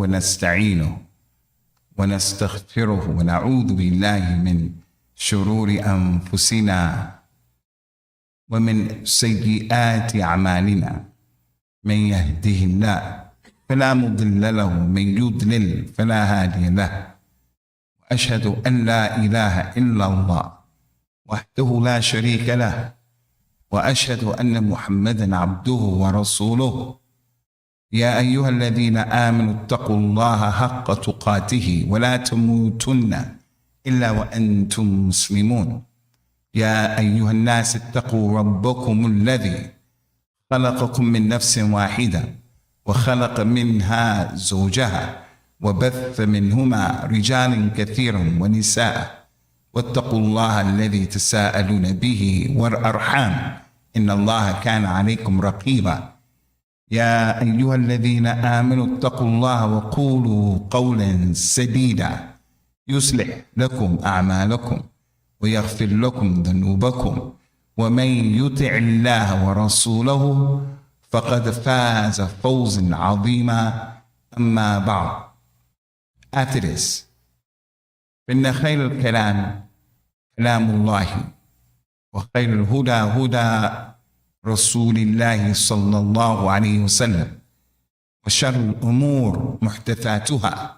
ونستعينه ونستغفره ونعوذ بالله من شرور أنفسنا ومن سيئات أعمالنا. من يهده الله فلا مضل له ومن يضلل فلا هادي له. وأشهد أن لا إله إلا الله وحده لا شريك له، وأشهد أن محمدا عبده ورسوله. يا أيها الذين آمنوا اتقوا الله حق تقاته ولا تموتن إلا وأنتم مسلمون. يا أيها الناس اتقوا ربكم الذي خلقكم من نفس واحدة وخلق منها زوجها وبث منهما رجالا كثيرا ونساء، واتقوا الله الذي تساءلون به والأرحام إن الله كان عليكم رقيبا. يا أيها الذين آمنوا اتقوا الله وقولوا قولا سديدا يصلح لكم أعمالكم ويغفر لكم ذنوبكم، ومن يطع الله ورسوله فقد فاز فوزا عظيما. أما بعد. After this, فإن خير الكلام كلام الله، وخير الهدى هدى رسول الله صلى الله عليه وسلم، وشر الأمور محدثاتها،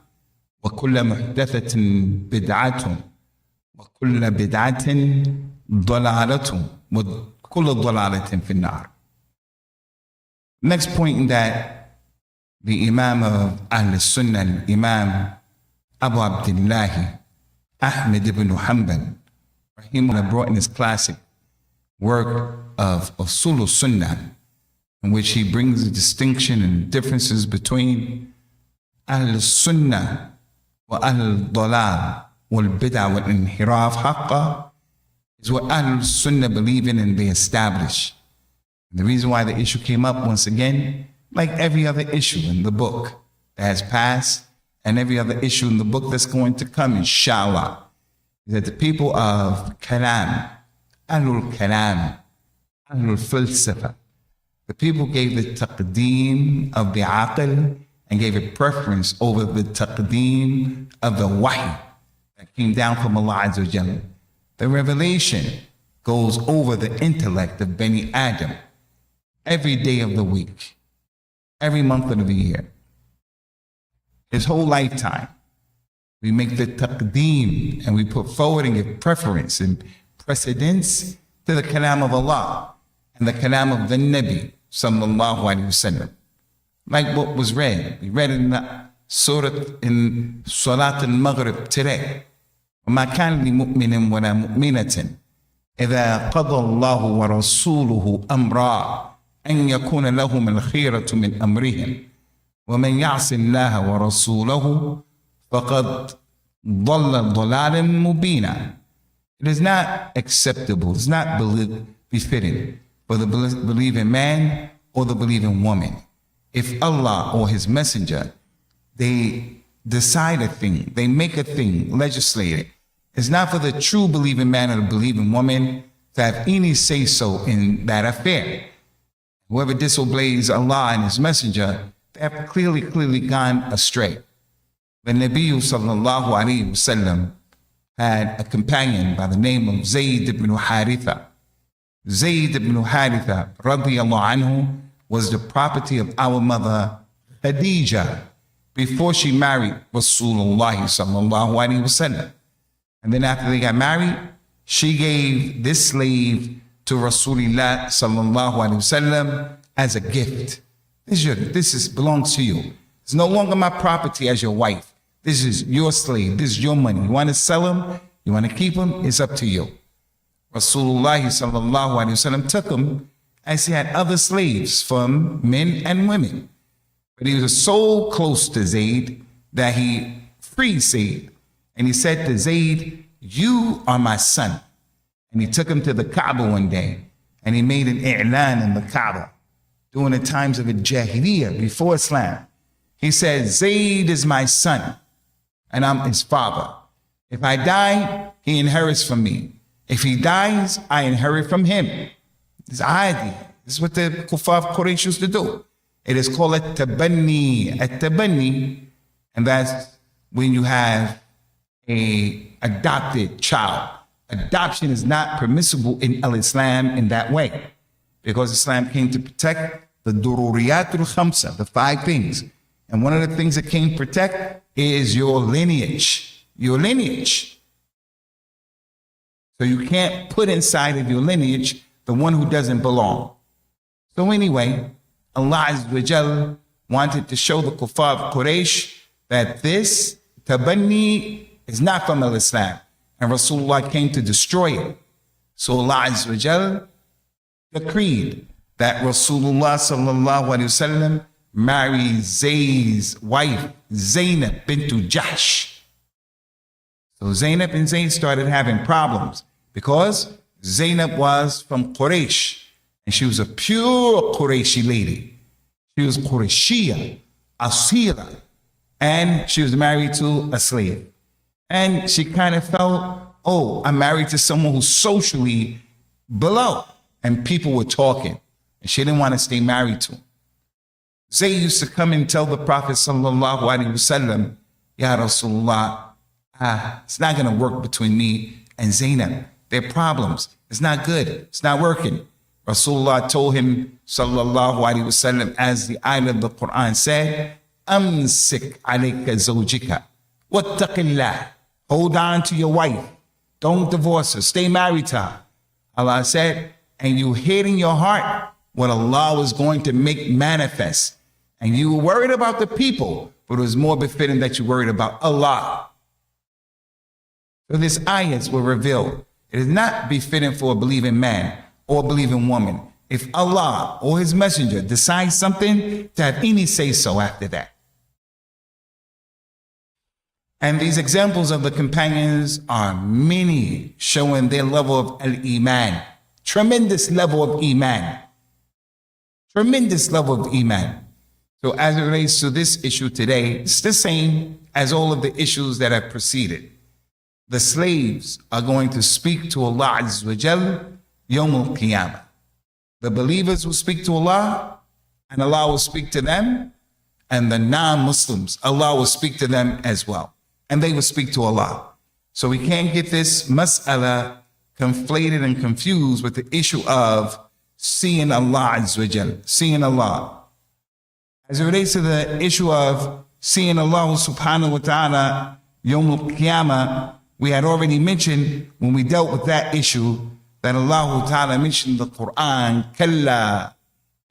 وكل محدثة بدعة، وكل بدعة ضلالة، وكل ضلالة في النار. Next point that the Imam of As-Sunnah, Imam Abu Abdullah Ahmad ibn Hanbal, rahimahullah, brought in his classic work of Ul-Sunnah, in which he brings the distinction and differences between Al-Sunnah wa Al-Dalal wal-Bid'ah wal-Inhiraf haqqa, is what Al-Sunnah believe in and they establish. And the reason why the issue came up once again, like every other issue in the book that has passed and every other issue in the book that's going to come, inshallah, is that the people of Kalam, Ahlul-Kalam, Ahlul-Falsafa, the people gave the taqdeem of the aql and gave it preference over the taqdeem of the wahy that came down from Allah Azza wa Jalla. The revelation goes over the intellect of Bani Adam every day of the week, every month of the year, his whole lifetime. We make the taqdeem and we put forward and give preference and precedence to the kalam of Allah and the kalam of the Nabi sallallahu alaihi wasallam. Like what was read, we read in the surah in Salat al-Maghrib today. وَمَا كَانَ لِمُؤْمِنٍ وَلَا مُؤْمِنَةٍ إِذَا قَضَى اللَّهُ وَرَسُولُهُ أَمْرًا أَنْ يَكُونَ لَهُمُ الْخِيرَةُ مِنْ أَمْرِهِمْ وَمَنْ يَعْصِ اللَّهَ وَرَسُولَهُ فَقَدْ ضَلَّ ضَلَالًا مُبِينًا. It is not acceptable, it's not befitting for the believing man or the believing woman, if Allah or His Messenger, they decide a thing, they make a thing, legislate it, it's not for the true believing man or the believing woman to have any say-so in that affair. Whoever disobeys Allah and His Messenger, they have clearly gone astray. The Nabi sallallahu alayhi wasallam had a companion by the name of Zayd ibn Haritha. Zayd ibn Haritha radiyallahu anhu was the property of our mother Khadija before she married Rasulullah sallallahu alayhi wasallam. And then after they got married, she gave this slave to Rasulullah sallallahu alayhi wasallam as a gift. This belongs to you. It's no longer my property as your wife. This is your slave. This is your money. You want to sell him? You want to keep him? It's up to you. Rasulullah sallallahu alayhi wasallam took him as he had other slaves from men and women. But he was so close to Zayd that he freed Zayd. And he said to Zayd, you are my son. And he took him to the Kaaba one day and he made an i'lan in the Kaaba during the times of the Jahiliyyah before Islam. He said, Zayd is my son and I'm his father. If I die, he inherits from me. If he dies, I inherit from him. This is adi. This is what the Kuffar of Quraysh used to do. It is called at-tabanni. At-tabanni And that's when you have a adopted child. Adoption is not permissible in Islam in that way, because Islam came to protect the dururiyatul khamsa, the 5 things. And one of the things it came to protect is your lineage. Your lineage. So you can't put inside of your lineage the one who doesn't belong. So anyway, Allah Azza wa Jal wanted to show the kuffar of Quraysh that this tabanni is not from Islam, and Rasulullah came to destroy it. So Allah Azza wa Jal decreed that Rasulullah sallallahu alaihi wasallam marry Zayd's wife, Zaynab bint Jahsh. So Zaynab and Zayd started having problems because Zaynab was from Quraysh, and she was a pure Qurayshi lady. She was Qurayshiyya, Asira, and she was married to a slave. And she kind of felt, oh, I'm married to someone who's socially below, and people were talking, and she didn't want to stay married to him. Zayd used to come and tell the Prophet sallallahu alaihi wasallam, Ya Rasulullah, it's not going to work between me and Zaynab. There are problems. It's not good. It's not working. Rasulullah told him, sallallahu alaihi wasallam, as the ayah of the Quran said, Amsik alayka zawjika, wattaqillah. Hold on to your wife. Don't divorce her. Stay married to her. Allah said, and you hid in your heart what Allah was going to make manifest. And you were worried about the people, but it was more befitting that you worried about Allah. So these ayats were revealed. It is not befitting for a believing man or a believing woman if Allah or his messenger decides something to have any say so after that. And these examples of the companions are many, showing their level of al-Iman. Tremendous level of Iman. Tremendous level of Iman. So as it relates to this issue today, it's the same as all of the issues that have preceded. The slaves are going to speak to Allah Azza wa Jal Yawm Ul-Qiyam. The believers will speak to Allah, and Allah will speak to them, and the non-Muslims, Allah will speak to them as well, and they will speak to Allah. So we can't get this mas'ala conflated and confused with the issue of seeing Allah Azza wa Jal, seeing Allah. As it relates to the issue of seeing Allah subhanahu wa ta'ala Yawm Al-Qiyamah, we had already mentioned when we dealt with that issue that Allah ta'ala mentioned in the Quran, Kalla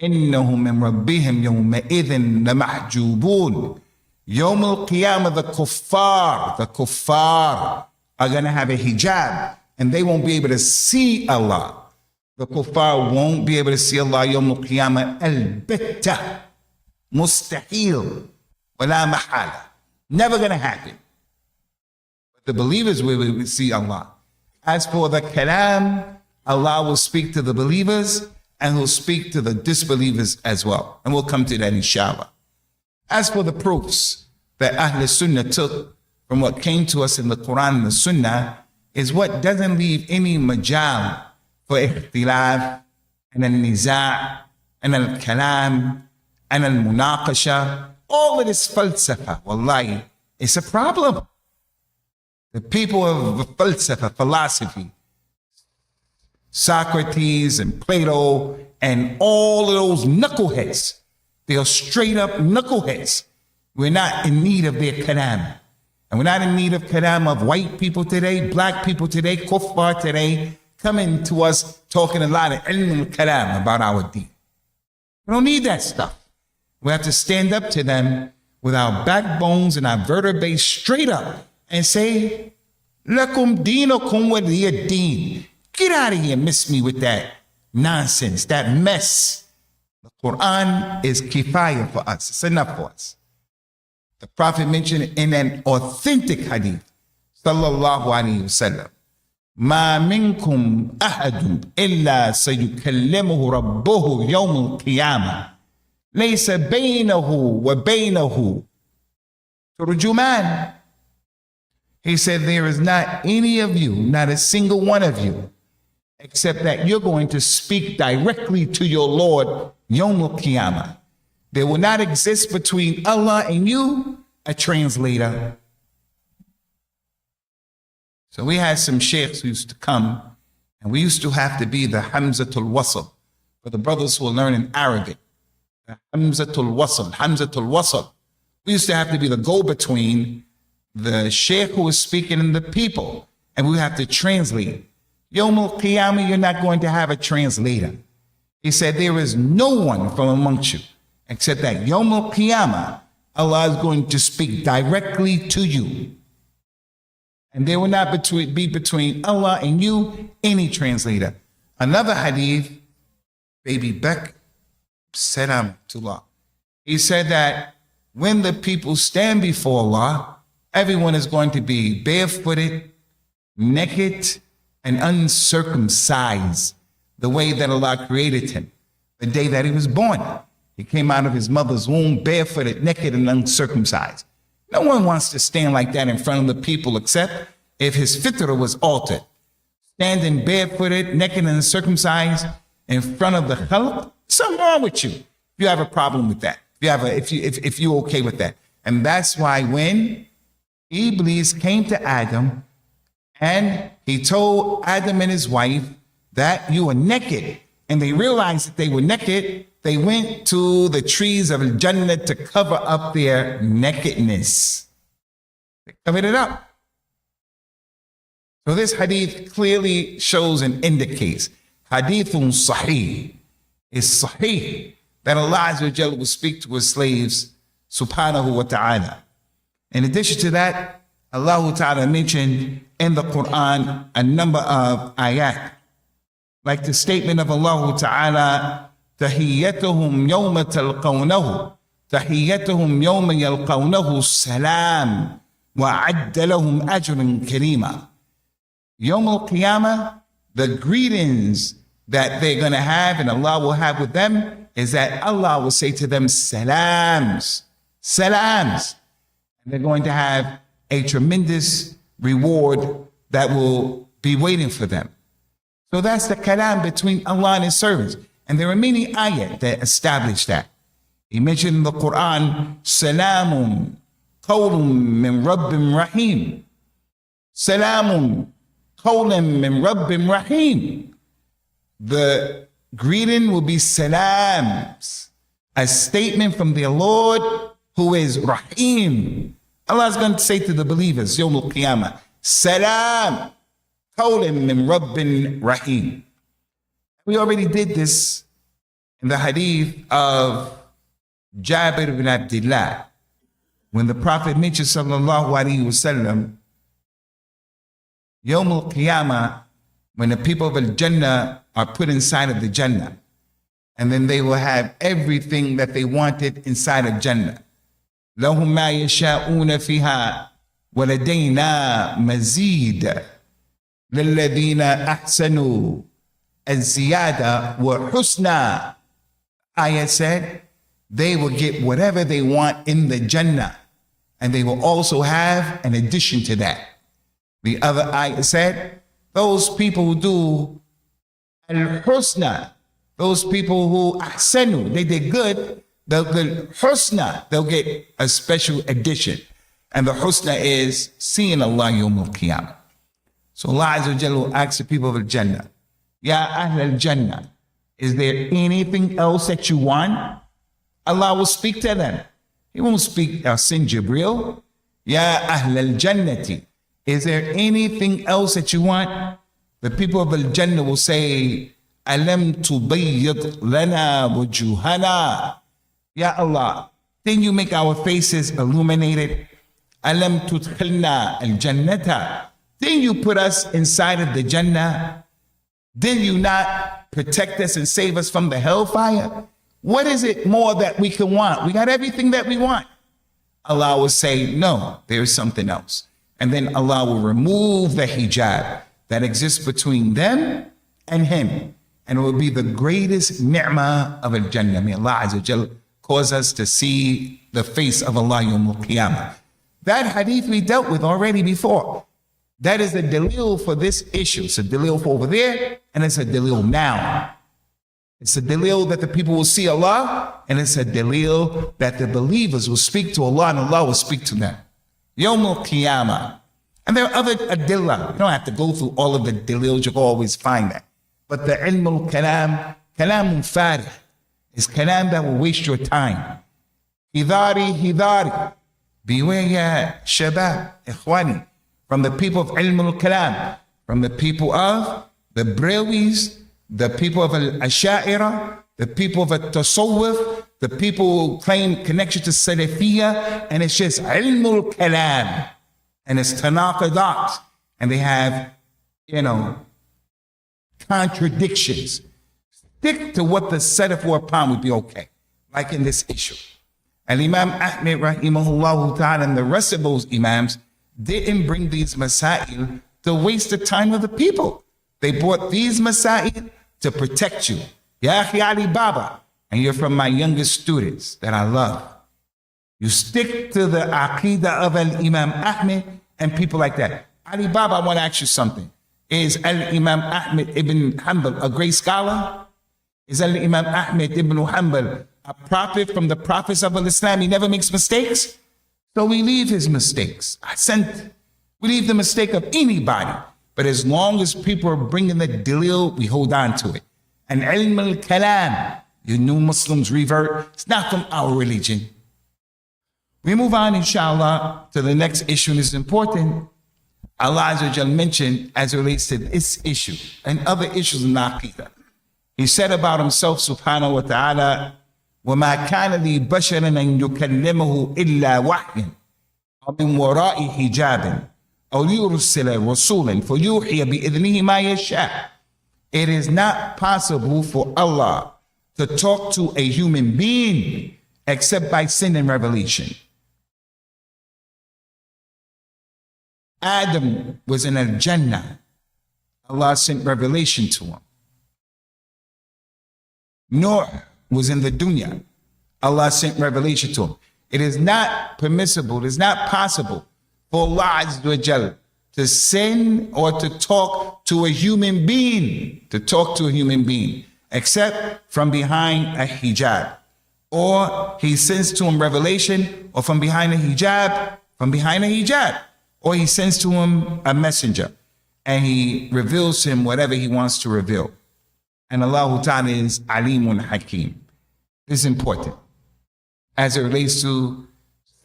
innahum min rabbihim yawma idhin lamahjubun. Yawm Al-Qiyamah, the kuffar are going to have a hijab, and they won't be able to see Allah. The kuffar won't be able to see Allah Yawm Al-Qiyamah. Al-Bitta, mustahil, wala mahala. Never going to happen. But the believers will see Allah. As for the kalam, Allah will speak to the believers and He'll speak to the disbelievers as well. And we'll come to that inshallah. As for the proofs that As-Sunnah took from what came to us in the Quran and the Sunnah, is what doesn't leave any majal for ikhtilaf and al-niza' and al-kalam and al-munaqasha. All of this falsafa, wallahi, it's a problem. The people of falsafa, philosophy, Socrates and Plato and all of those knuckleheads, they are straight up knuckleheads. We're not in need of their kalam. And we're not in need of kalam of white people today, black people today, kuffar today, coming to us talking a lot of ilm kalam about our deen. We don't need that stuff. We have to stand up to them with our backbones and our vertebrae straight up and say, Lakum deenakum waliya deen. Get out of here and miss me with that nonsense, that mess. The Quran is kifaya for us. It's enough for us. The Prophet mentioned in an authentic hadith, sallallahu alayhi wasallam, ما منكم أحد إلا سيكلمه ربه يوم القيامة ليس بينه وبينه ترجمان. He said, there is not any of you, not a single one of you, except that you're going to speak directly to your Lord Yawm Al-Qiyamah. There will not exist between Allah and you a translator. So we had some sheikhs who used to come, and we used to have to be the Hamzatul Wasl for the brothers who are learning Arabic. The Hamzatul Wasl. We used to have to be the go-between the sheikh who was speaking and the people, and we have to translate. Yawm Ul-Qiyam, you're not going to have a translator. He said, there is no one from amongst you except that Yawm Ul-Qiyam, Allah is going to speak directly to you. And there will not be between Allah and you any translator. Another hadith, Baby Beck, Salam to Allah. He said that when the people stand before Allah, everyone is going to be barefooted, naked, and uncircumcised, the way that Allah created him, the day that he was born. He came out of his mother's womb barefooted, naked, and uncircumcised. No one wants to stand like that in front of the people except if his fitrah was altered. Standing barefooted, naked, and uncircumcised in front of the khalq, something wrong with you. You have a problem with that. If you're okay with that. And that's why when Iblis came to Adam and he told Adam and his wife that you were naked, and they realized that they were naked, they went to the trees of Jannah to cover up their nakedness. They covered it up. So this hadith clearly shows and indicates, hadithun sahih, is sahih, that Allah Azza wa Jalla will speak to his slaves, subhanahu wa ta'ala. In addition to that, Allah Ta'ala mentioned in the Quran a number of ayat, like the statement of Allah Ta'ala, تَحِيَّتُهُمْ يَوْمَ تَلْقَوْنَهُ تَحِيَّتُهُمْ يَوْمَ يَلْقَوْنَهُ السَّلَامُ وَعَدَّ لَهُمْ أَجْرًا كَرِيمًا. Yawm Al-Qiyamah, the greetings that they're going to have and Allah will have with them is that Allah will say to them, salams, salams. And they're going to have a tremendous reward that will be waiting for them. So that's the kalam between Allah and his servants. And there are many ayat that establish that. He mentioned in the Quran, salamun qawlun min rabbim rahim. Salamun qawlun min rabbim rahim. The greeting will be salams, a statement from their Lord who is Rahim. Allah is going to say to the believers, Yawm Al-Qiyamah, Salam, qawlin min Rabbin Rahim. We already did this in the hadith of Jabir ibn Abdullah, when the Prophet mentioned, sallallahu alaihi wasallam, Yawm Al-Qiyamah, when the people of Al-Jannah are put inside of the Jannah, and then they will have everything that they wanted inside of Jannah. لهم ما يشاءون فيها ولدينا مزيد للذين أحسنوا الزيادة وحسنى. Ayah said they will get whatever they want in the Jannah, and they will also have an addition to that. The other ayah said those people who do al-husna, those people who ahsanu, they did good, the husna, they'll get a special addition. And the husna is seeing Allah Yawm Al-Qiyam. So Allah Azza wa Jalla will ask the people of Al-Jannah, Ya Ahl Al-Jannah, is there anything else that you want? Allah will speak to them. He won't speak, send Jibreel. Ya Ahl Al-Jannati, is there anything else that you want? The people of Al-Jannah will say, Alam tubayyid lana wujuhana. Ya Allah, didn't you make our faces illuminated? Alam tudkhilna al-jannata. Didn't you put us inside of the Jannah? Did you not protect us and save us from the hellfire? What is it more that we can want? We got everything that we want. Allah will say, no, there is something else. And then Allah will remove the hijab that exists between them and him. And it will be the greatest ni'mah of al-Jannah. May Allah Azza wa Jalla cause us to see the face of Allah Yawm Al-Qiyamah. That hadith we dealt with already before. That is a dalil for this issue. It's a dalil for over there, and it's a dalil now. It's a dalil that the people will see Allah, and it's a dalil that the believers will speak to Allah and Allah will speak to them. Yawm Ul-Qiyam. And there are other adillah. You don't have to go through all of the dalils, you can always find that. But the ilm al-kalam, kalamun farih, is kalam that will waste your time. Hidari. Beware ya shabab, ikhwani, from the people of ilm al-kalam, from the people of the Brewis, the people of al-Asha'ira, the people of al-Tasawwuf, the people who claim connection to Salafiyya, and it's just ilm al-kalam, and it's tanaqadat, and they have, contradictions. Stick to what the Salaf were upon would be okay, like in this issue. And Imam Ahmed rahimahullah ta'ala and the rest of those imams didn't bring these masail to waste the time of the people. They brought these masail to protect you. Ya akhi Ali Baba, and you're from my youngest students that I love. You stick to the aqidah of Al-Imam Ahmed and people like that. Ali Baba, I want to ask you something. Is Al-Imam Ahmed ibn Hanbal a great scholar? Is Al-Imam Ahmed ibn Hanbal a prophet from the prophets of Islam? He never makes mistakes. So we leave his mistakes. We leave the mistake of anybody. But as long as people are bringing the dalil, we hold on to it. And ilm al-kalam, you new Muslims revert, it's not from our religion. We move on, inshallah, to the next issue, and it's important. Allah Azza wa Jal mentioned as it relates to this issue and other issues in the Aqidah. He said about himself, subhanahu wa ta'ala, وَمَا كَانَ لِي بَشَرٍ أَن يُكَلِّمَهُ إِلَّا وَحْيًا أَوْ مِنْ وَرَاءِ حِجَابٍ أَوْ يُرْسِلَ رَسُولًا فَيُوحِيَ بِإِذْنِهِ مَا يَشَاءُ. It is not possible for Allah to talk to a human being except by sending revelation. Adam was in Al-Jannah. Allah sent revelation to him. Noah was in the dunya. Allah sent revelation to him. It is not permissible, it is not possible for Allah Azza wa Jal to send or to talk to a human being, except from behind a hijab. Or he sends to him revelation, or from behind a hijab, or he sends to him a messenger, and he reveals to him whatever he wants to reveal. And Allah Ta'ala is Alimun Hakim. This is important. As it relates to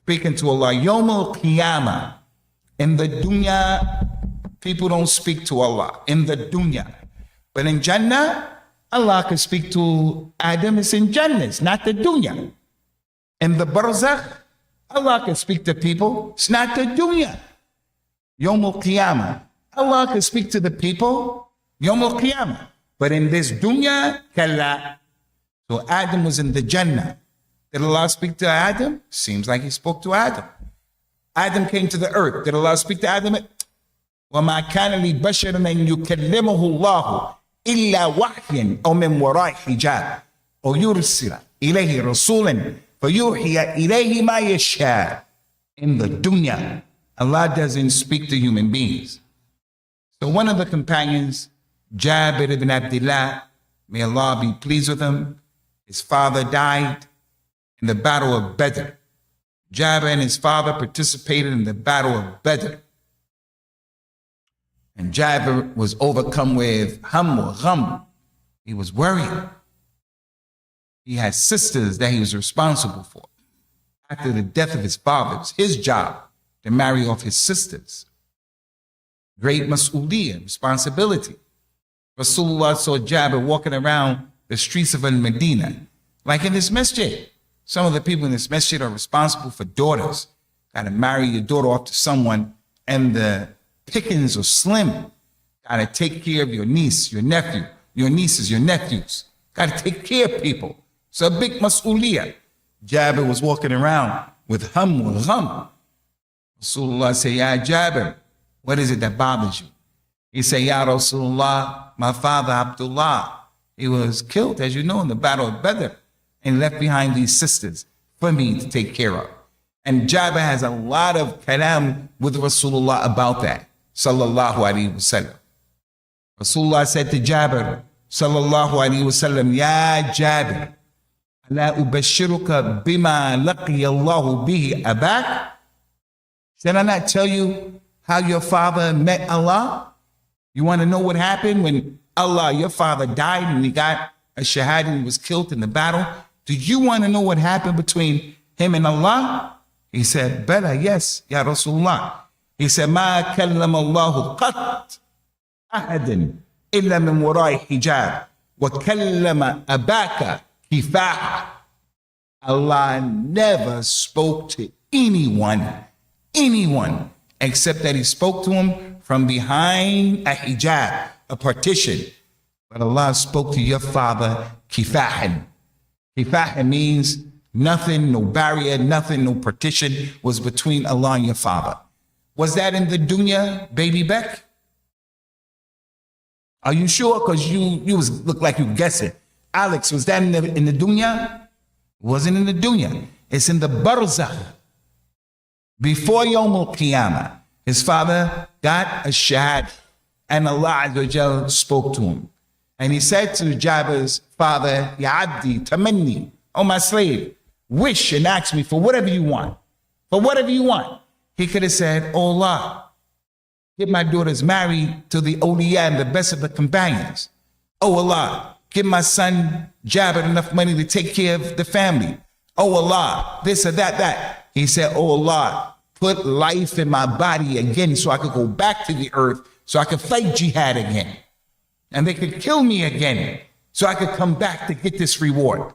speaking to Allah, Yawm Ul-Qiyam, in the dunya, people don't speak to Allah, in the dunya. But in Jannah, Allah can speak to Adam, it's in Jannah, it's not the dunya. In the barzakh, Allah can speak to people, it's not the dunya. Yawm Ul-Qiyam, Allah can speak to the people, Yawm Ul-Qiyam. But in this dunya, kalla. So Adam was in the Jannah. Did Allah speak to Adam? Seems like he spoke to Adam. Adam came to the earth. Did Allah speak to Adam? وَمَا كَانَ لِبَشَرٍ أَن يُكَلِّمَهُ اللَّهُ إِلَّا وَحْيًا أَوْ مِنْ وَرَاءِ حِجَابٍ أَوْ يُرْسِلَ إِلَيْهِ رَسُولًا فَيُوحِيَ إِلَيْهِ مَا يَشَاءُ. In the dunya, Allah doesn't speak to human beings. So one of the companions, Jabir ibn Abdullah, may Allah be pleased with him, his father died in the battle of Badr. Jabir and his father participated in the battle of Badr. And Jabir was overcome with ham or gham. He was worried. He had sisters that he was responsible for. After the death of his father, it was his job to marry off his sisters. Great mas'uliyah, responsibility. Rasulullah saw Jabir walking around the streets of Al-Medina, like in this masjid. Some of the people in this masjid are responsible for daughters. Got to marry your daughter off to someone, and the pickings are slim. Got to take care of your niece, your nephew, your nieces, your nephews. Got to take care of people. It's a big mas'uliyah. Jabir was walking around with ham wa gham. Rasulullah said, Ya Jabir, what is it that bothers you? He said, Ya Rasulullah, my father Abdullah, he was killed, as you know, in the battle of Badr, and left behind these sisters for me to take care of. And Jabir has a lot of kalam with Rasulullah about that, sallallahu alaihi wasallam. Rasulullah said to Jabir, sallallahu alayhi wa sallam, Ya Jabir, la ubashiruka bima laqiya Allahu bihi abak? Did I not tell you how your father met Allah? You want to know what happened when Allah, your father, died and he got a shahada and was killed in the battle? Do you want to know what happened between him and Allah? He said, Bala, yes, Ya Rasulullah. He said, Ma kallama Allahu qat ahadan illa min warai hijab wa kallama abaka kifah. Allah never spoke to anyone, except that he spoke to him from behind a hijab, a partition. But Allah spoke to your father kifahan. Kifahan means nothing, no barrier, nothing, no partition was between Allah and your father. Was that in the dunya, baby Beck? Are you sure? Because you look like you guessing. Alex, was that in the dunya? It wasn't in the dunya. It's in the barzakh. Before Yawm Ul-Qiyam, his father got a shahad, and Allah Azza wa Jal spoke to him. And he said to Jabir's father, Ya abdi, tamanni, oh my slave, wish and ask me for whatever you want. For whatever you want. He could have said, Oh Allah, get my daughters married to the awliya and the best of the companions. Oh Allah, give my son Jabir enough money to take care of the family. Oh Allah, this or that. He said, Oh Allah, put life in my body again so I could go back to the earth, so I could fight jihad again. And they could kill me again, so I could come back to get this reward.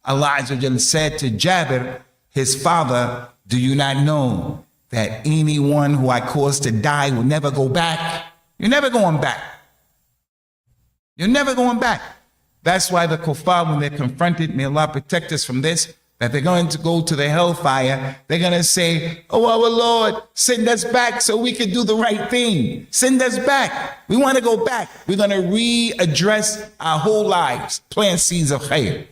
Allah Azza wa Jalla said to Jabir, his father, do you not know that anyone who I cause to die will never go back? You're never going back. You're never going back. That's why the kuffar, when they're confronted, may Allah protect us from this, that they're going to go to the hellfire, they're going to say, oh, our Lord, send us back so we can do the right thing. Send us back. We want to go back. We're going to readdress our whole lives, plant seeds of khair.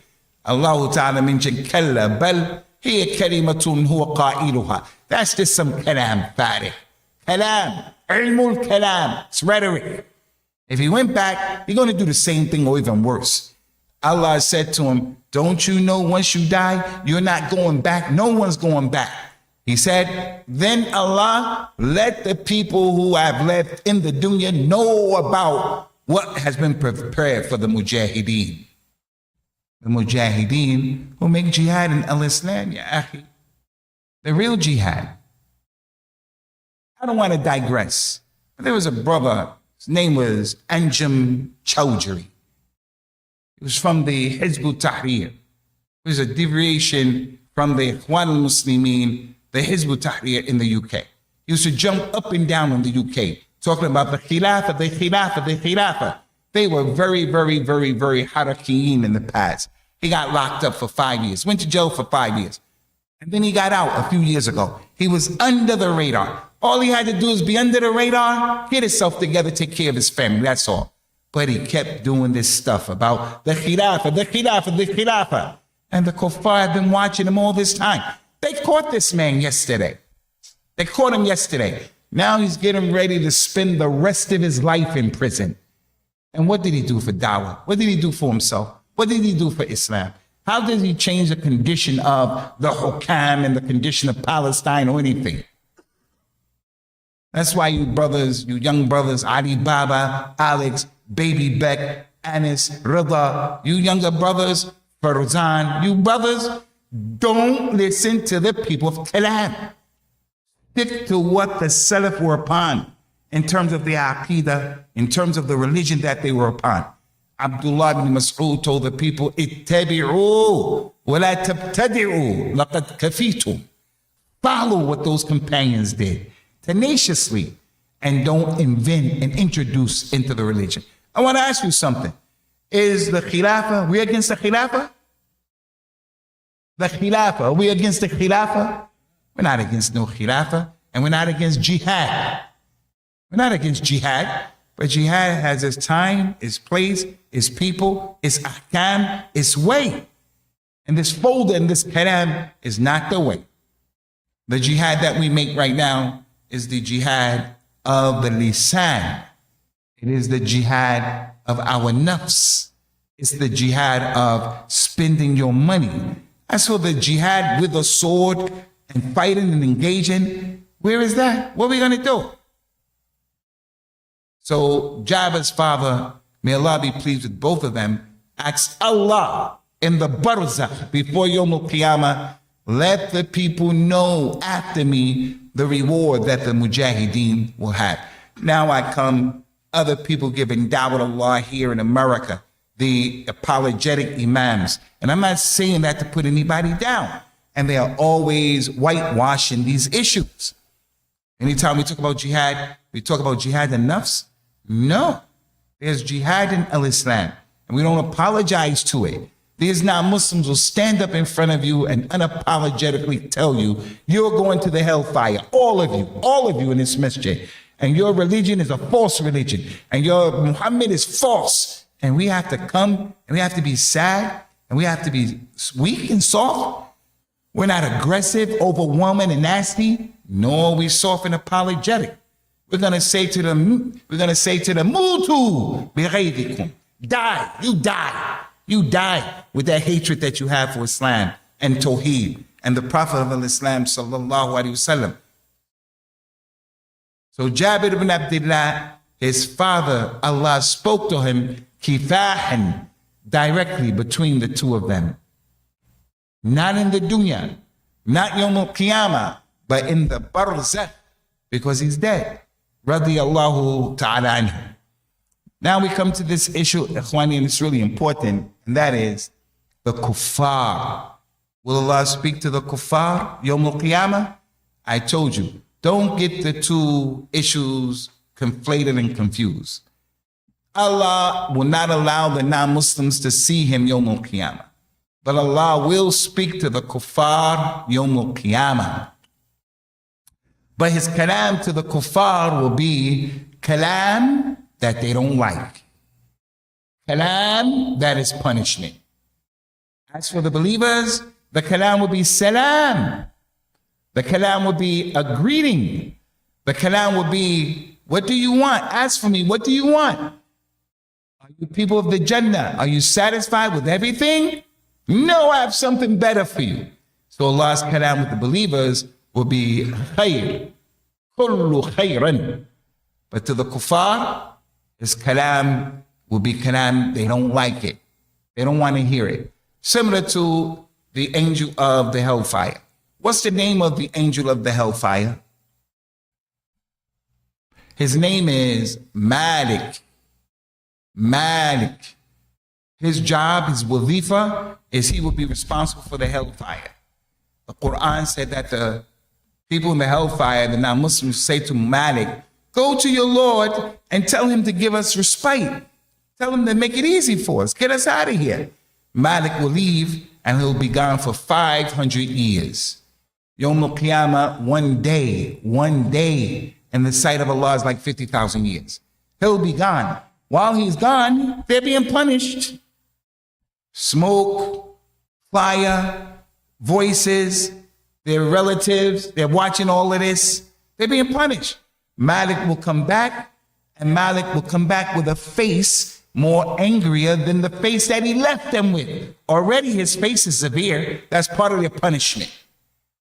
Allah Ta'ala mentioned, Kalla bal hiya kalimatun huwa qa'iluha. That's just some kalam, farih. Kalam, ilmul kalam, it's rhetoric. If he went back, he's going to do the same thing or even worse. Allah said to him, don't you know once you die, you're not going back. No one's going back. He said, then Allah, let the people who have left in the dunya know about what has been prepared for the mujahideen. The mujahideen who make jihad in al-Islam, ya akhi. The real jihad. I don't want to digress. But there was a brother, his name was Anjum Chowdhury. It was from the Hizb ut-Tahrir. It was a deviation from the Ikhwan al-Muslimin, the Hizb ut-Tahrir in the UK. He used to jump up and down in the UK, talking about the Khilafah, the Khilafah, the Khilafah. They were very, very, very, very harakiyin in the past. He got locked up for 5 years, went to jail for 5 years. And then he got out a few years ago. He was under the radar. All he had to do is be under the radar, get himself together, take care of his family, that's all. But he kept doing this stuff about the Khilafah, the Khilafah, the Khilafah. And the kuffar have been watching him all this time. They caught this man yesterday. They caught him yesterday. Now he's getting ready to spend the rest of his life in prison. And what did he do for dawah? What did he do for himself? What did he do for Islam? How did he change the condition of the hukam and the condition of Palestine or anything? That's why you brothers, you young brothers, Ali Baba, Alex, Baby Beck, Anis, Rida, you younger brothers, Farzan, you brothers, don't listen to the people of Kalam. Stick to what the Salaf were upon in terms of the Aqidah, in terms of the religion that they were upon. Abdullah ibn Mas'ud told the people, Ittabi'u wa la tabtadi'u laqad kafitum. Follow what those companions did tenaciously and don't invent and introduce into the religion. I want to ask you something. Is the Khilafah, we against the Khilafah? The Khilafah, are we against the Khilafah? We're not against no Khilafah, and we're not against jihad. We're not against jihad, but jihad has its time, its place, its people, its ahkam, its way. And this folder and this kalam is not the way. The jihad that we make right now is the jihad of the lisan. It is the jihad of our nafs. It's the jihad of spending your money. As for the jihad with a sword and fighting and engaging, where is that? What are we going to do? So Jabir's father, may Allah be pleased with both of them, asked Allah in the barzakh before Yawm Ul-Qiyamah, let the people know after me the reward that the mujahideen will have. Now I come, other people giving da'wah Allah here in America, the apologetic imams. And I'm not saying that to put anybody down. And they are always whitewashing these issues. Anytime we talk about jihad, we talk about jihad and nafs. No, there's jihad in al-Islam, and we don't apologize to it. These non-Muslims will stand up in front of you and unapologetically tell you, you're going to the hellfire, all of you in this masjid. And your religion is a false religion, and your Muhammad is false. And we have to come, and we have to be sad, and we have to be weak and soft. We're not aggressive, overwhelming, and nasty. No, we're soft and apologetic. We're gonna say to them, Mutu bighaydikum. Die, you die with that hatred that you have for Islam and Tawheed and the Prophet of Islam sallallahu alaihi wasallam. So Jabir ibn Abdullah, his father, Allah spoke to him kifahan, directly between the two of them. Not in the dunya, not Yawm Ul-Qiyamah, but in the barzakh, because he's dead. Radiyallahu ta'ala anhu. Now we come to this issue, Ikhwani, and it's really important, and that is the kuffar. Will Allah speak to the kuffar, Yawm Ul-Qiyamah? I told you, don't get the two issues conflated and confused. Allah will not allow the non-Muslims to see him Yawm Ul-Qiyamah. But Allah will speak to the kuffar Yawm Ul-Qiyamah. But his kalam to the kuffar will be kalam that they don't like. Kalam that is punishment. As for the believers, the kalam will be salam. The kalam will be a greeting. The kalam will be, what do you want? Ask for me, what do you want? Are you people of the Jannah? Are you satisfied with everything? No, I have something better for you. So Allah's kalam with the believers will be khayr, kullu khayran. But to the kuffar, his kalam will be kalam, they don't like it. They don't want to hear it. Similar to the angel of the hellfire. What's the name of the angel of the hellfire? His name is Malik. Malik. His job, his wazifa, is he will be responsible for the hellfire. The Quran said that the people in the hellfire, the non-Muslims, say to Malik, go to your Lord and tell him to give us respite. Tell him to make it easy for us. Get us out of here. Malik will leave and he'll be gone for 500 years. Yawm Al-Qiyamah, one day in the sight of Allah is like 50,000 years. He'll be gone. While he's gone, they're being punished. Smoke, fire, voices, their relatives, they're watching all of this. They're being punished. Malik will come back, and Malik will come back with a face more angrier than the face that he left them with. Already his face is severe. That's part of their punishment.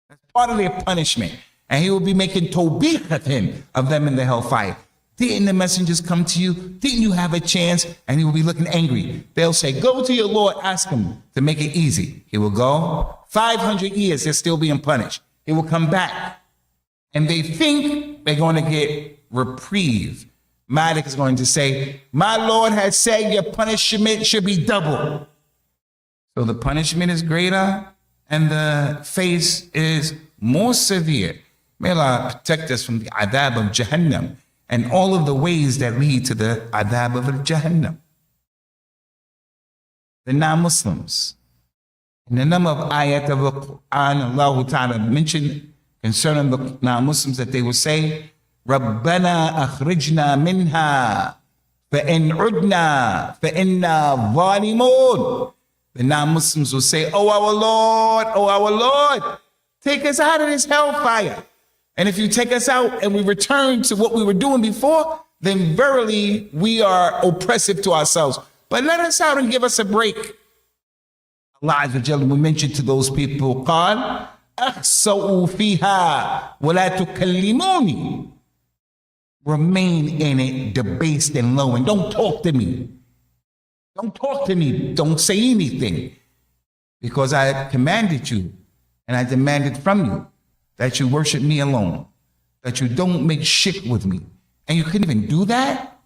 That's part of their punishment. And he will be making tawbih of them in the hellfire. Didn't the messengers come to you? Didn't you have a chance? And he will be looking angry. They'll say, go to your Lord, ask him to make it easy. He will go. 500 years, they're still being punished. He will come back. And they think they're going to get reprieve. Malik is going to say, my Lord has said your punishment should be double. So the punishment is greater and the face is more severe. May Allah protect us from the adhab of Jahannam and all of the ways that lead to the adhab of Jahannam. The non-Muslims. In the number of ayat of the Quran, Allah Ta'ala mentioned concerning the non-Muslims that they will say, Rabbana akhrijna minha fa'in udna fa'inna zalimun. The non-Muslims will say, oh our Lord, take us out of this hellfire. And if you take us out and we return to what we were doing before, then verily we are oppressive to ourselves. but let us out and give us a break. Allah Azza wa Jalla will mention to those people, قال أخسأوا فيها ولا تكلموني. Remain in it, debased and low, and don't talk to me. Don't talk to me. Don't say anything. Because I commanded you and I demanded from you that you worship me alone, that you don't make shirk with me. And you couldn't even do that?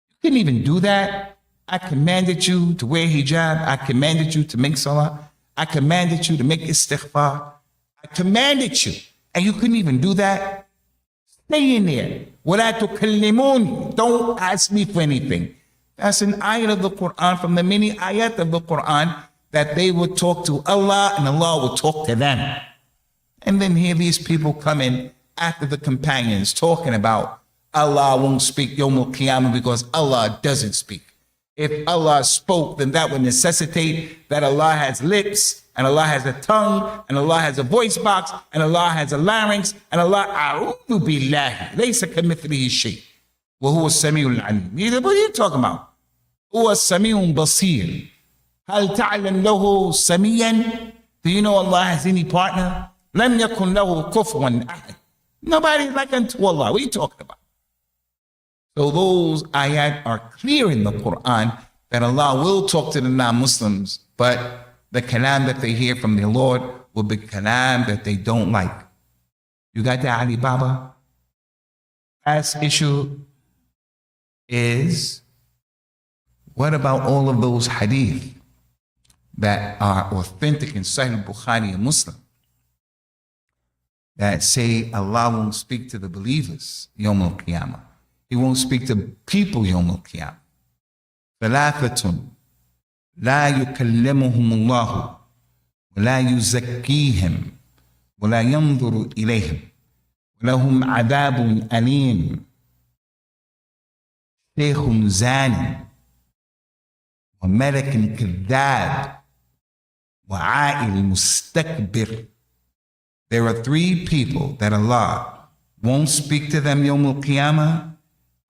You couldn't even do that? I commanded you to wear hijab. I commanded you to make salah. I commanded you to make istighfar. I commanded you. And you couldn't even do that? Stay in there. وَلَا تُكَلِّمُونِ. Don't ask me for anything. That's an ayat of the Quran, from the many ayat of the Quran, that they would talk to Allah and Allah would talk to them. And then here these people come in after the companions talking about Allah won't speak Yawm Ul-Qiyam because Allah doesn't speak. If Allah spoke, then that would necessitate that Allah has lips, and Allah has a tongue, and Allah has a voice box, and Allah has a larynx, and Allah, a'udhu billahi, laysa kamithlihi shay, wa huwa as-sami'ul 'alim. What are you talking about? Huwa as-sami'un basir. Hal ta'lam lahu samiyan? Do you know Allah has any partner? Lam yakun lahu kufuwan ahad. Nobody is like unto Allah. What are you talking about? So those ayat are clear in the Quran that Allah will talk to the non-Muslims, but the kalam that they hear from their Lord will be kalam that they don't like. You got that, Ali Baba? Last issue is, what about all of those hadith that are authentic in Sahih Bukhari and Muslim that say Allah won't speak to the believers Yawm Al-Qiyamah? He won't speak to people Yawm Al-Qiyam. ثلاثة لا يكلمهم الله ولا يزكيهم ولا ينظر إليهم ولهم عذاب أليم شيخ زاني وملك كذاب وعائل مستكبر. There are three people that Allah won't speak to them Yawm Al-Qiyamah.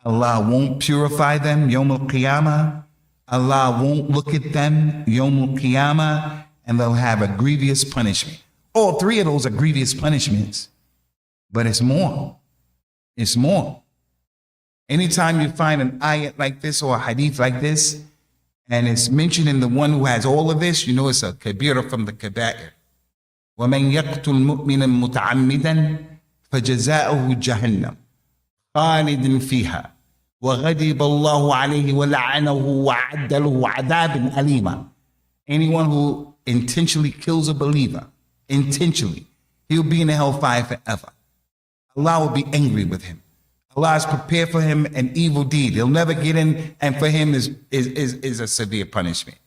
Allah won't purify them Yawm Al-Qiyamah. Allah won't look at them Yawm Al-Qiyamah, and they'll have a grievous punishment. All three of those are grievous punishments, but it's more. It's more. Anytime you find an ayat like this or a hadith like this, and it's mentioned in the one who has all of this, you know it's a kabira from the kaba'ir. وَمَنْ يَقْتُلْ مُؤْمِنًا مُتَعَمِّدًا فَجَزَاؤُهُ جَهَنَّمْ خالد فيها وغضب الله عليه ولعنه وأعد له عذابا أليما. Anyone who intentionally kills a believer, intentionally, he'll be in the hellfire forever. Allah will be angry with him. Allah has prepared for him an evil deed. He'll never get in, and for him is a severe punishment.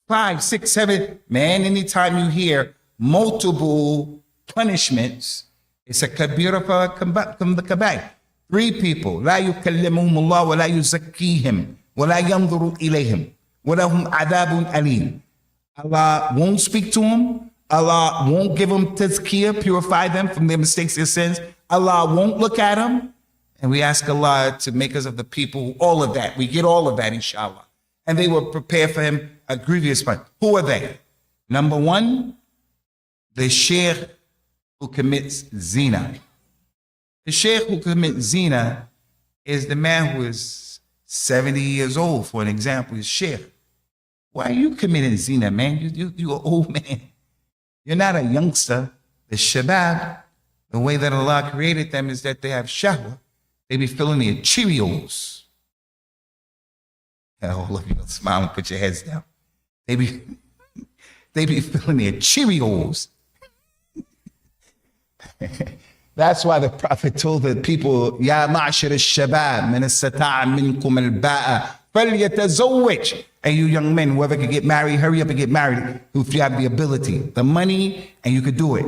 5, 6, 7, man, anytime you hear multiple punishments, it's a kabira from the kabair. 3 people, لا يكلمهم الله ولا يزكيهم ولا ينظر إليهم ولهم عذاب أليم. Allah won't speak to them. Allah won't give them tazkiyah, purify them from their mistakes and sins. Allah won't look at them. And we ask Allah to make us of the people, all of that. We get all of that, inshallah. And they will prepare for him a grievous punishment. Who are they? Number 1, the sheikh who commits zina. The sheikh who commits zina is the man who is 70 years old, for an example, is sheikh. Why are you committing zina, man? You're an old man. You're not a youngster. The shabab, the way that Allah created them is that they have shahwa. They be filling their Cheerios. All of you smile and put your heads down. They be filling their Cheerios. That's why the Prophet told the people, Ya ma'ashir al-shabab, min as-sata'a minkum al-ba'a, falyatazawwaj. And you young men, whoever can get married, hurry up and get married. If you have the ability, the money, and you could do it.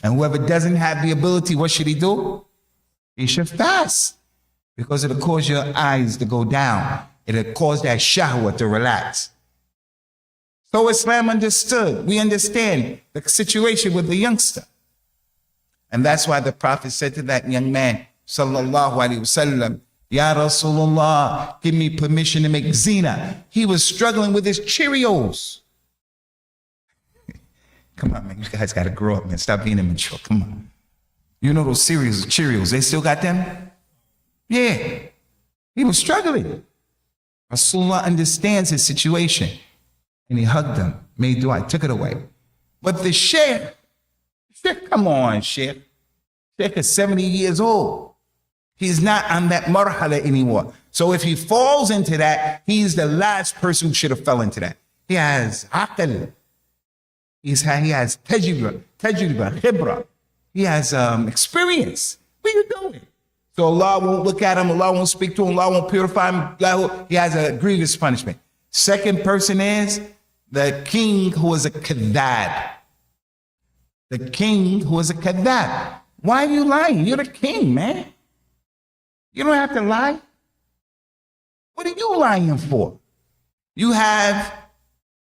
And whoever doesn't have the ability, what should he do? He should fast. Because it'll cause your eyes to go down. It'll cause that shahwa to relax. So Islam understood. We understand the situation with the youngster. And that's why the Prophet said to that young man, sallallahu alaihi wasallam, Ya Rasulullah, give me permission to make zina. He was struggling with his Cheerios. Come on, man, you guys got to grow up, man. Stop being immature. Come on. You know those cereals, Cheerios, they still got them? Yeah. He was struggling. Rasulullah understands his situation. And he hugged him, made dua, took it away. But the Sheikh, come on, Sheikh. Sheikh is 70 years old. He's not on that marhala anymore. So if he falls into that, he's the last person who should have fell into that. He has aql. He has tajriba, khibra. He has experience. What are you doing? So Allah won't look at him. Allah won't speak to him. Allah won't purify him. He has a grievous punishment. Second person is the king who is a kadhab. The king who is a kadhab. Why are you lying? You're the king, man. You don't have to lie. What are you lying for? You have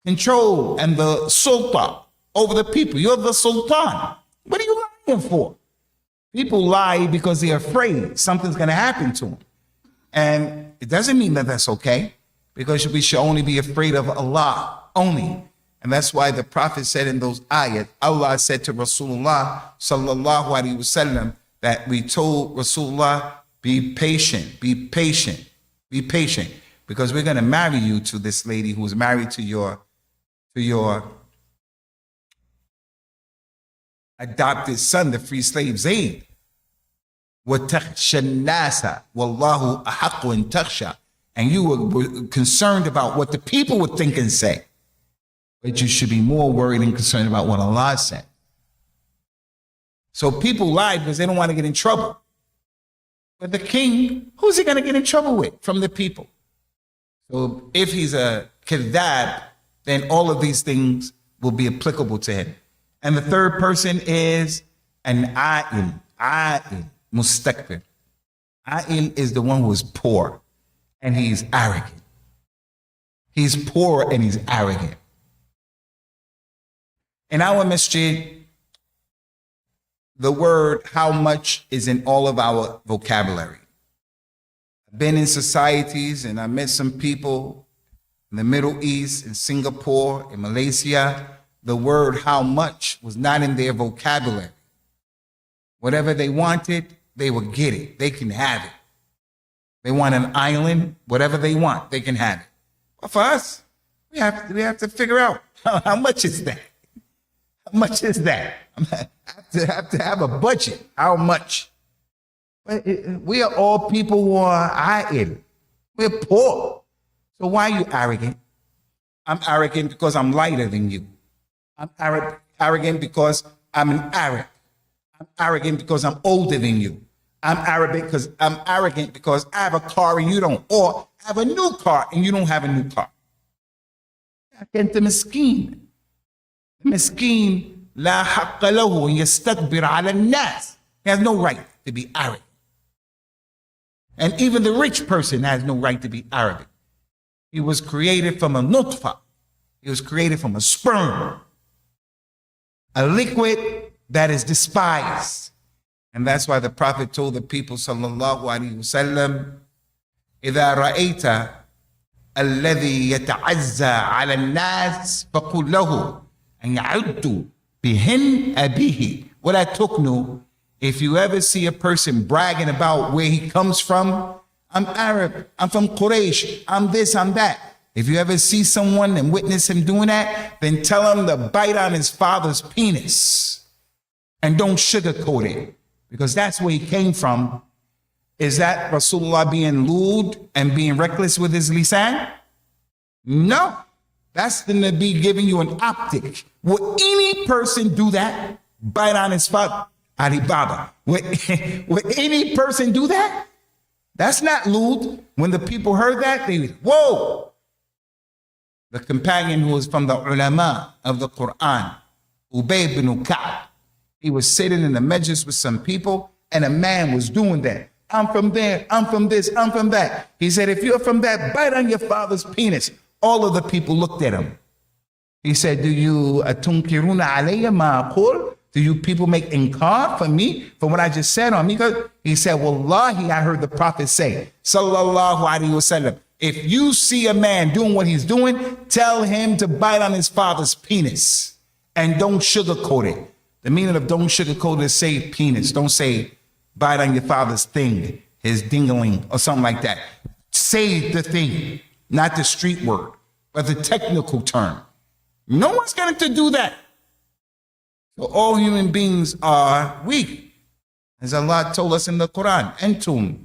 control and the sultan over the people. You're the sultan. What are you lying for? People lie because they're afraid something's going to happen to them. And it doesn't mean that that's okay, because we should only be afraid of Allah only. And that's why the Prophet said in those ayat, Allah said to Rasulullah sallallahu alaihi wasallam that we told Rasulullah, be patient, be patient, be patient, because we're going to marry you to this lady who was married to your adopted son, the free slave Zayd. وَتَخْشَى النَّاسَ وَاللَّهُ أَحَقُّ إِن تَخْشَى. And you were concerned about what the people would think and say. But you should be more worried and concerned about what Allah said. So people lie because they don't want to get in trouble. But the king, who's he going to get in trouble with? From the people. So if he's a kadhab, then all of these things will be applicable to him. And the third person is an a'il, mustakbir. A'il is the one who is poor and he's arrogant. He's poor and he's arrogant. In our masjid, the word how much is in all of our vocabulary. I've been in societies and I met some people in the Middle East, in Singapore, in Malaysia. The word how much was not in their vocabulary. Whatever they wanted, they would get it. They can have it. They want an island, whatever they want, they can have it. But for us, we have to figure out how much is that? How much is that? I have to have a budget. How much? We are all people who are a'il. We're poor. So why are you arrogant? I'm arrogant because I'm lighter than you. I'm arrogant because I'm an Arab. I'm arrogant because I'm older than you. I'm arrogant because I have a car and you don't. Or I have a new car and you don't have a new car. أنت مسكين. مسكين لا حق له يستكبر على الناس. He has no right to be arrogant. And even the rich person has no right to be arrogant. He was created from a nutfa. He was created from a sperm. A liquid that is despised. And that's why the Prophet told the people, sallallahu alaihi wasallam, إذا رأيت الذي يتعزى على الناس فقل له أن يعدوا بهن أبيه ولا تكنوا. If you ever see a person bragging about where he comes from, I'm Arab, I'm from Quraysh, I'm this, I'm that. If you ever see someone and witness him doing that, then tell him to bite on his father's penis. And don't sugarcoat it, because that's where he came from. Is that Rasulullah being lewd and being reckless with his lisan? No. That's the Nabi giving you an optic. Would any person do that? Bite on his father? Ali Baba. Would any person do that? That's not lewd. When the people heard that, they went, whoa. The companion who was from the ulama of the Quran, Ubay bin Ka'b, he was sitting in the majlis with some people and a man was doing that. I'm from there, I'm from this, I'm from that. He said, if you're from that, bite on your father's penis. All of the people looked at him. He said, do you tunkiruna alayya ma aqul? Do you people make inkar for me, for what I just said on me? He said, Wallahi, I heard the Prophet say, Sallallahu Alaihi Wasallam, if you see a man doing what he's doing, tell him to bite on his father's penis and don't sugarcoat it. The meaning of don't sugarcoat it is say penis. Don't say bite on your father's thing, his dingling or something like that. Say the thing, not the street word, but the technical term. No one's going to do that. So all human beings are weak. As Allah told us in the Quran, Antum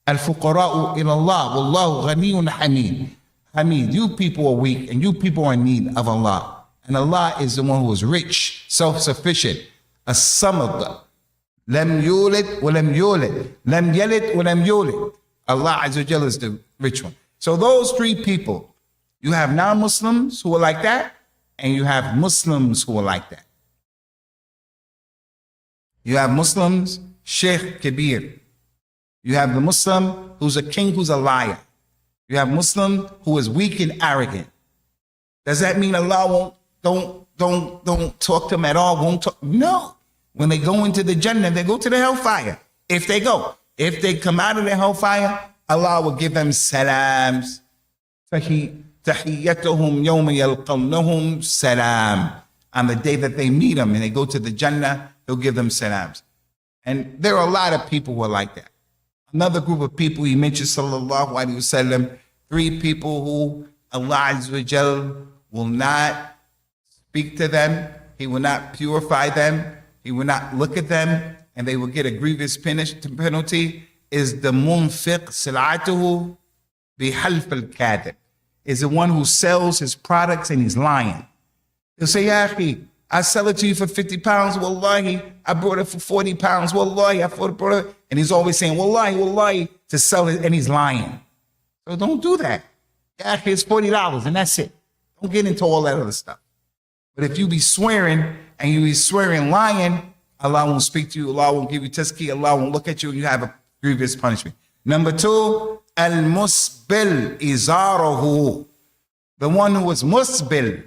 al-fuqara'u ilallah, wallahu ghaniyun hamid. Hamid, you people are weak and you people are in need of Allah. And Allah is the one who is rich, self-sufficient, as-samad. Lam yulid wa lam yulid. Lam yalid wa lam yulid. Allah Azza wa Jalla is the rich one. So those three people, you have non-Muslims who are like that, and you have Muslims who are like that. You have Muslims, Sheikh Kabir. You have the Muslim who's a king who's a liar. You have Muslim who is weak and arrogant. Does that mean Allah don't talk to them at all? Won't talk? No. When they go into the Jannah, they go to the hellfire. If they go. If they come out of the hellfire, Allah will give them salams. Tahiyyatuhum yawma yalqawnahum salam. On the day that they meet him and they go to the Jannah, he'll give them salams. And there are a lot of people who are like that. Another group of people, he mentioned, sallallahu alaihi wasallam, three people who Allah Azza wa Jal will not speak to them. He will not purify them. He will not look at them, and they will get a grievous penalty. Is the munfiq sil'atuhu bihalf al-kadhib. Is the one who sells his products and he's lying. He'll say, Ya akhi, I sell it to you for 50 pounds. Wallahi, I brought it for 40 pounds. Wallahi, I brought it. And he's always saying, Wallahi, Wallahi, to sell it, and he's lying. So don't do that. Ya akhi, it's $40, and that's it. Don't get into all that other stuff. But if you be swearing, and you be swearing lying, Allah won't speak to you. Allah won't give you tazkiyah. Allah won't look at you, and you have a grievous punishment. Number two, al-musbil izarahu. The one who is musbil,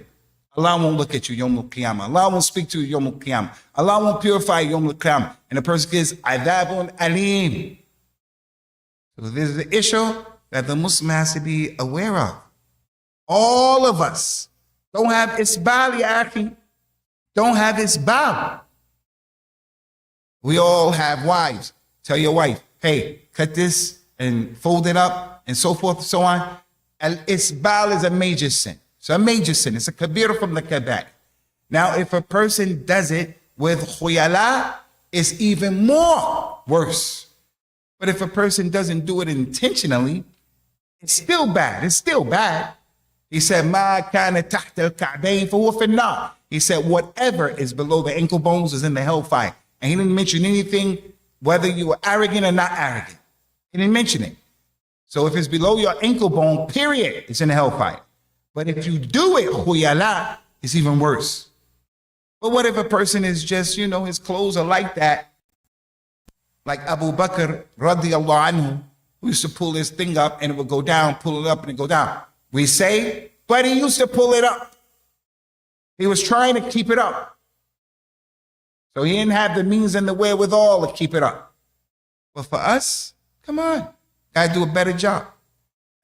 Allah won't look at you Yawm Ul-Qiyam. Allah won't speak to you Yawm Ul-Qiyam. Allah won't purify you Yawm Ul-Qiyam. And the person gets adhabun alim. So this is the issue that the Muslim has to be aware of. All of us don't have isbal, ya akhi. Don't have isbal. We all have wives. Tell your wife, hey, cut this and fold it up and so forth and so on. Al-isbal is a major sin. It's a major sin. It's a kabir from the kabair. Now, if a person does it with khuyala, it's even more worse. But if a person doesn't do it intentionally, it's still bad. It's still bad. He said, Ma kana tahta al-ka'bayn fahuwa fi an-nar. He said, whatever is below the ankle bones is in the hellfire. And he didn't mention anything, whether you were arrogant or not arrogant. He didn't mention it. So if it's below your ankle bone, period, it's in the hellfire. But if you do it, khuyala, it's even worse. But what if a person is just, his clothes are like that? Like Abu Bakr, radiyallahu anhu, who used to pull his thing up and it would go down, pull it up and it go down. We say, but he used to pull it up. He was trying to keep it up. So he didn't have the means and the wherewithal to keep it up. But for us, come on, gotta do a better job.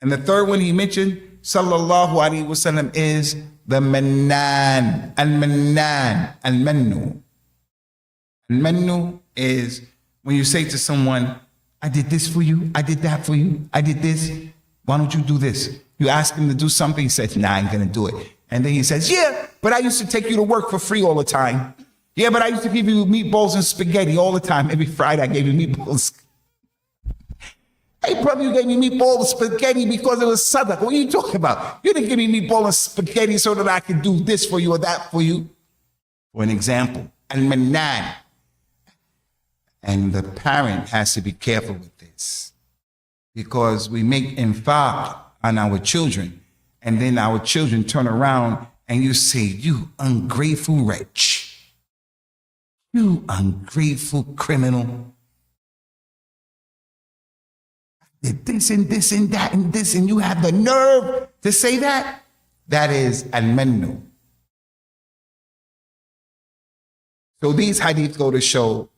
And the third one he mentioned, sallallahu alaihi wasallam, is the mannan, al-mannan, al-mannu. Al-mannu is when you say to someone, I did this for you, I did that for you, I did this, why don't you do this? You ask him to do something, he says, nah, I ain't gonna do it. And then he says, yeah, but I used to take you to work for free all the time. Yeah, but I used to give you meatballs and spaghetti all the time. Every Friday I gave you meatballs. Hey, brother, you gave me meatball and spaghetti because it was sadaqah. What are you talking about? You didn't give me meatball and spaghetti so that I could do this for you or that for you. For an example, al-mannan. And the parent has to be careful with this because we make infaq on our children, and then our children turn around and you say, you ungrateful wretch, you ungrateful criminal. Did this and this and that and this, and you have the nerve to say that? That is al-mannu. So these hadith go to show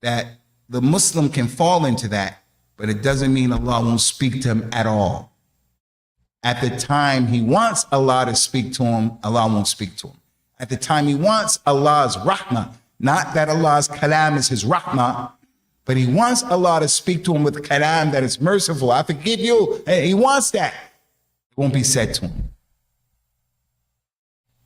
that the Muslim can fall into that, but it doesn't mean Allah won't speak to him at all. At the time he wants Allah to speak to him, Allah won't speak to him. At the time he wants Allah's rahmah, not that Allah's kalam is his rahmah, but he wants Allah to speak to him with kalam that is merciful. I forgive you. He wants that. It won't be said to him.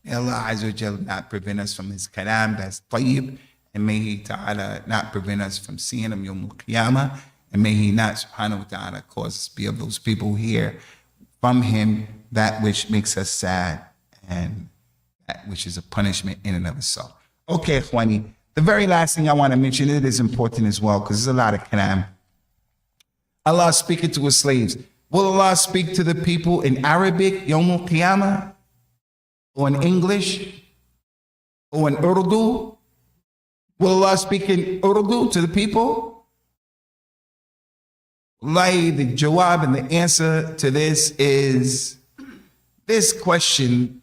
May Allah Azza wa Jal not prevent us from his kalam that's tayyib, and may he ta'ala not prevent us from seeing him Yawm Ul-Qiyamah, and may he not subhanahu wa ta'ala cause us to be of those people who hear from him that which makes us sad and that which is a punishment in and of itself. Okay, Ikhwani, the very last thing I want to mention, it is important as well, because there's a lot of kalam. Allah speaking to his slaves. Will Allah speak to the people in Arabic, Yawm Ul-Qiyamah, or in English, or in Urdu? Will Allah speak in Urdu to the people? Wallahi, the jawab and the answer to this is, this question,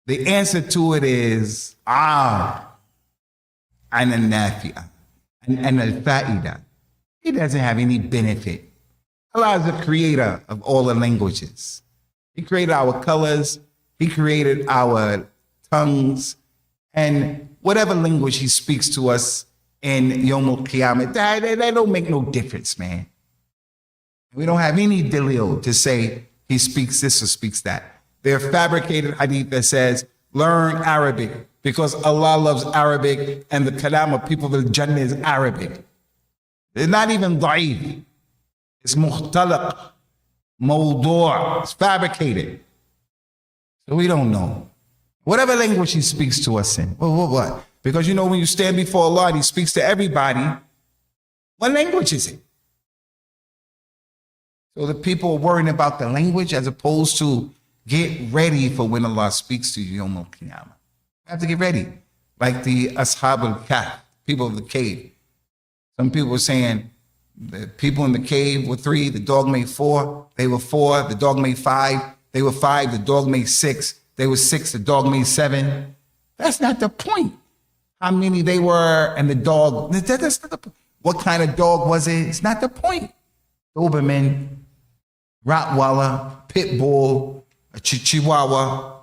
the answer to it is, and al-nafi'ah, and al-fa'ida. It doesn't have any benefit. Allah is the creator of all the languages. He created our colors. He created our tongues. And whatever language he speaks to us in Yawm Ul-Qiyamah, that don't make no difference, man. We don't have any dalil to say he speaks this or speaks that. They're fabricated hadith that says, learn Arabic, because Allah loves Arabic and the kalam of people of Jannah is Arabic. It's not even da'if. It's mukhtalaq, mawdu', it's fabricated. So we don't know. Whatever language he speaks to us in. What? Because you know when you stand before Allah and he speaks to everybody, what language is it? So the people are worrying about the language as opposed to get ready for when Allah speaks to you, Yawm Al-Qiyamah. You have to get ready. Like the Ashab al-Kahf, people of the cave. Some people were saying the people in the cave were 3, the dog made 4, they were 4, the dog made 5, they were 5, the dog made 6, they were 6, the dog made 7. That's not the point. How many they were and the dog, that's not the point. What kind of dog was it? It's not the point. Doberman, Rottweiler, Pit Bull, a Chihuahua.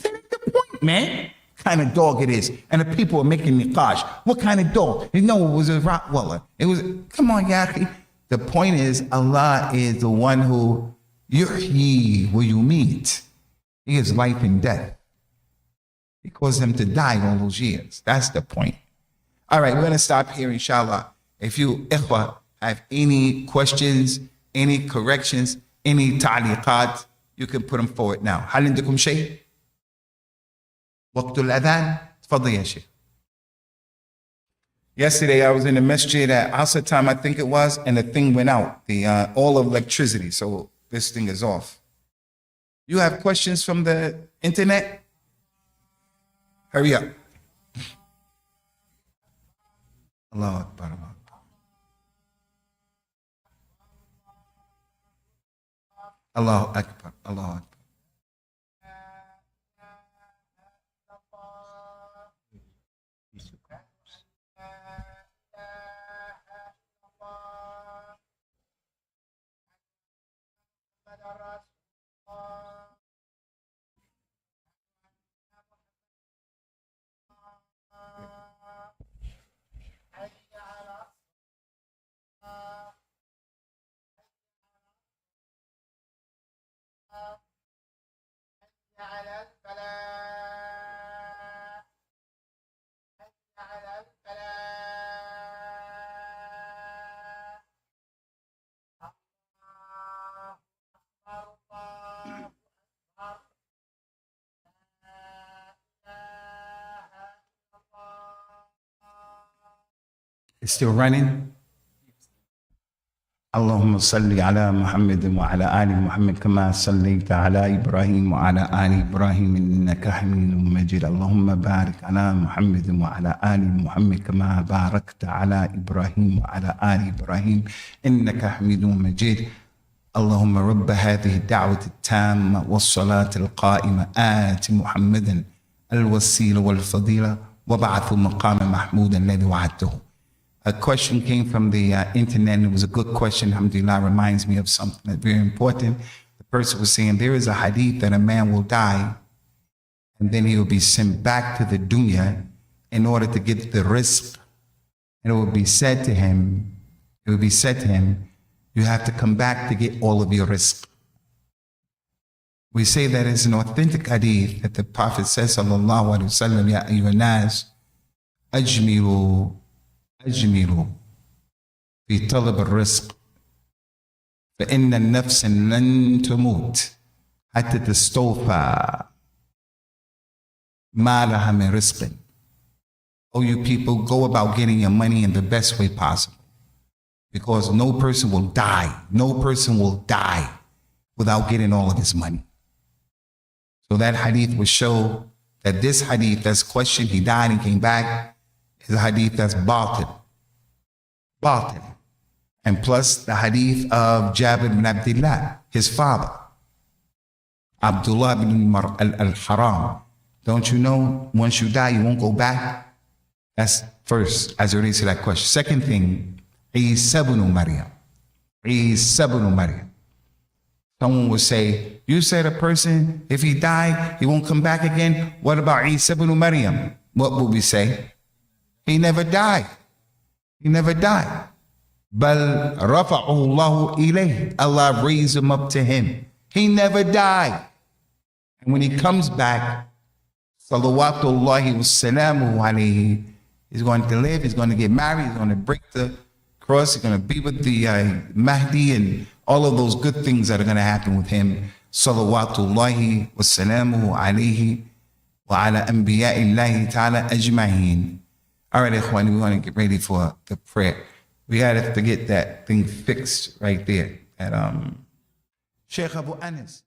That ain't the point, man. What kind of dog it is. And the people are making niqash. What kind of dog? You know, it was a Rottweiler. It was, come on, Yaki. The point is, Allah is the one who yuhyi wa yumeet. He is life and death. He caused them to die all those years. That's the point. All right, we're going to stop here, inshallah. If you, ikhwa, have any questions, any corrections, any ta'liqat, you can put them forward now. هل عندكم شيء؟ وقت الأذان تفضل يا شيخ. Yesterday I was in the Masjid at Asr time, I think it was, and the thing went out, the all of electricity, so this thing is off. You have questions from the internet? Hurry up. Allahu Akbar, Allahu Akbar. Allahu Akbar, Allahu Akbar. It's still running. اللهم صل على محمد وعلى آل محمد كما صليت على إبراهيم وعلى آل إبراهيم إنك حميد مجيد. اللهم بارك على محمد وعلى آل محمد كما باركت على إبراهيم وعلى آل إبراهيم إنك حميد مجيد. اللهم رب هذه الدعوة التامة والصلاة القائمة آت محمدا الوسيلة والفضيلة وَبَعَثُ مَقَامًا مَحْمُودًا الَّذِي وَعَدتُهُ. A question came from the internet, and it was a good question. Alhamdulillah, reminds me of something that's very important. The person was saying there is a hadith that a man will die and then he will be sent back to the dunya in order to get the rizq. And it will be said to him, you have to come back to get all of your rizq. We say that it's an authentic hadith that the Prophet says, sallallahu alaihi wasallam, ya ayyuhan nas, ajmilu fi talab al-rizq, fa inna nafsan lan tumut hatta tastawfa ma laha min rizqin. Oh, you people, go about getting your money in the best way possible, because no person will die without getting all of his money. So that hadith will show that this hadith that's questioned, he died and came back, is a hadith that's batil. And plus the hadith of Jabir bin Abdullah, his father, Abdullah bin al-Haram. Don't you know, once you die, you won't go back? That's first, as it relates to that question. Second thing, Isa ibn Maryam. Someone will say, you said a person, if he died, he won't come back again. What about Isa ibn Maryam? What will we say? He never died. Bal rafa'ahu Allahu ilayh. Allah raised him up to him. He never died. And when he comes back, salawatullahi wa salamuhu alayhi, he's going to live, he's going to get married, he's going to break the cross, he's going to be with the Mahdi and all of those good things that are going to happen with him. Salawatullahi wa salamuhu alayhi wa ala anbiya'illahi ta'ala ajma'in. All right, ikhwani, we want to get ready for the prayer. We had to get that thing fixed right there. Sheikh Abu Anas.